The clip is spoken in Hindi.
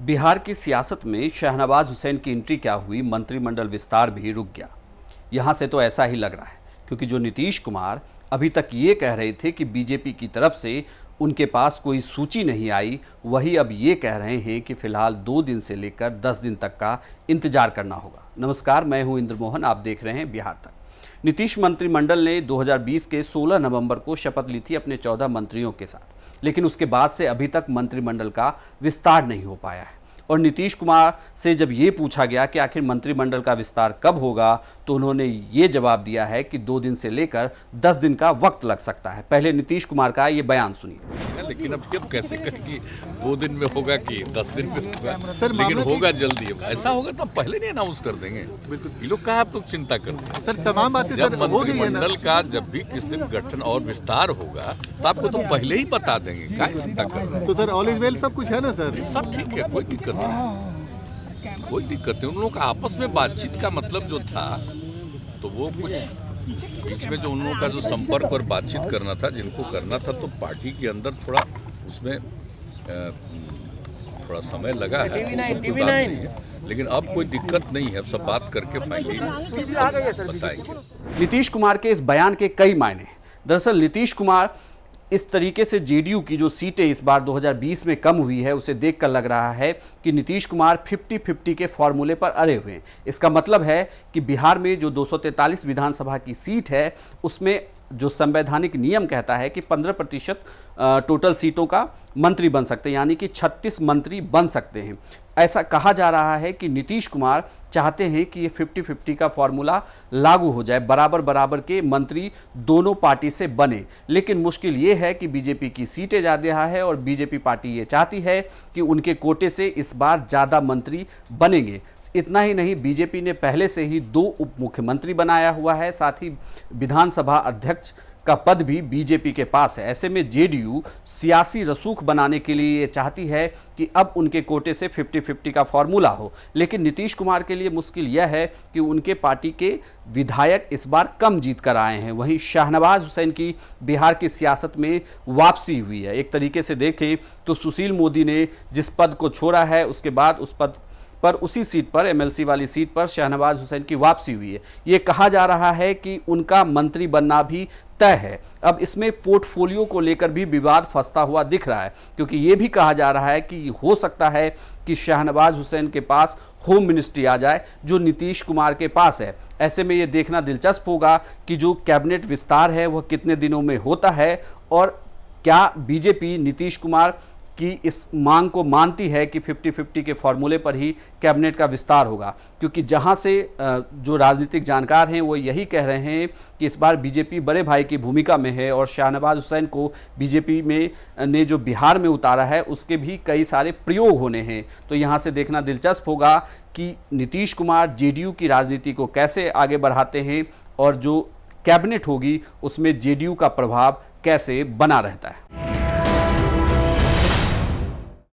बिहार की सियासत में शहनवाज हुसैन की एंट्री क्या हुई, मंत्रिमंडल विस्तार भी रुक गया। यहां से तो ऐसा ही लग रहा है, क्योंकि जो नीतीश कुमार अभी तक ये कह रहे थे कि बीजेपी की तरफ से उनके पास कोई सूची नहीं आई, वही अब ये कह रहे हैं कि फिलहाल 2 दिन से लेकर 10 दिन तक का इंतजार करना होगा। नमस्कार, मैं हूं इंद्र मोहन, आप देख रहे हैं बिहार तक। नीतीश मंत्रिमंडल ने 2020 के 16 नवंबर को शपथ ली थी अपने 14 मंत्रियों के साथ, लेकिन उसके बाद से अभी तक मंत्रिमंडल का विस्तार नहीं हो पाया है। और नीतीश कुमार से जब ये पूछा गया कि आखिर मंत्रिमंडल का विस्तार कब होगा, तो उन्होंने ये जवाब दिया है कि 2 दिन से लेकर 10 दिन का वक्त लग सकता है। पहले नीतीश कुमार का ये बयान सुनिए। लेकिन अब ये कैसे कहें कि 2 दिन में होगा कि 10 दिन में होगा, लेकिन होगा जल्दी। ऐसा होगा तो पहले नहीं अनाउंस कर देंगे। बिल्कुल, ये लोग कहा आप लोग चिंता करते हैं सर, तमाम बातें जब मंत्रिमंडल का जब भी किस दिन गठन और विस्तार होगा तो आपको तो पहले ही बता देंगे। क्या चिंता कर रहे हैं? तो सर ऑल इज वेल, सब कुछ है ना सर? सब ठीक है, कोई दिक्कत नहीं, कोई दिक्कत नहीं। उन लोगों का आपस में बातचीत का मतलब जो था, तो वो कुछ बीच में जो उन लोगों का जो संपर्क और बातचीत करना था, जिनको करना था, तो पार्टी के अंदर थोड़ा उसमें थोड़ा समय लगा है, कोई बात नहीं है। लेकिन अब कोई दिक्कत नहीं है, अब सब बात करके फाइनली बताएंगे। नीतीश कुमार के इस बयान के कई मायने हैं। दरअसल नीतीश कुमार इस तरीके से जेडीयू की जो सीटें इस बार 2020 में कम हुई है, उसे देखकर लग रहा है कि नीतीश कुमार 50-50 के फॉर्मूले पर अड़े हुए हैं। इसका मतलब है कि बिहार में जो 243 विधानसभा की सीट है, उसमें जो संवैधानिक नियम कहता है कि 15% टोटल सीटों का मंत्री बन सकते हैं, यानी कि 36 मंत्री बन सकते हैं। ऐसा कहा जा रहा है कि नीतीश कुमार चाहते हैं कि ये 50-50 का फॉर्मूला लागू हो जाए, बराबर बराबर के मंत्री दोनों पार्टी से बने। लेकिन मुश्किल ये है कि बीजेपी की सीटें ज़्यादा है और बीजेपी पार्टी ये चाहती है कि उनके कोटे से इस बार ज़्यादा मंत्री बनेंगे। इतना ही नहीं, बीजेपी ने पहले से ही 2 उप मुख्यमंत्री बनाया हुआ है, साथ ही विधानसभा अध्यक्ष का पद भी बीजेपी के पास है। ऐसे में जेडीयू सियासी रसूख बनाने के लिए ये चाहती है कि अब उनके कोटे से 50-50 का फॉर्मूला हो। लेकिन नीतीश कुमार के लिए मुश्किल यह है कि उनके पार्टी के विधायक इस बार कम जीत कर आए हैं। वहीं शहनवाज हुसैन की बिहार की सियासत में वापसी हुई है। एक तरीके से देखें तो सुशील मोदी ने जिस पद को छोड़ा है, उसके बाद उस पद पर उसी सीट पर, एमएलसी वाली सीट पर शहनवाज हुसैन की वापसी हुई है। ये कहा जा रहा है कि उनका मंत्री बनना भी तय है। अब इसमें पोर्टफोलियो को लेकर भी विवाद फंसता हुआ दिख रहा है, क्योंकि ये भी कहा जा रहा है कि हो सकता है कि शहनवाज हुसैन के पास होम मिनिस्ट्री आ जाए, जो नीतीश कुमार के पास है। ऐसे में ये देखना दिलचस्प होगा कि जो कैबिनेट विस्तार है वह कितने दिनों में होता है, और क्या बीजेपी नीतीश कुमार कि इस मांग को मानती है कि 50-50 के फॉर्मूले पर ही कैबिनेट का विस्तार होगा। क्योंकि जहां से जो राजनीतिक जानकार हैं वो यही कह रहे हैं कि इस बार बीजेपी बड़े भाई की भूमिका में है, और शहनवाज हुसैन को बीजेपी में ने जो बिहार में उतारा है उसके भी कई सारे प्रयोग होने हैं। तो यहां से देखना दिलचस्प होगा कि नीतीश कुमार जेडीयू की राजनीति को कैसे आगे बढ़ाते हैं, और जो कैबिनेट होगी उसमें जेडीयू का प्रभाव कैसे बना रहता है।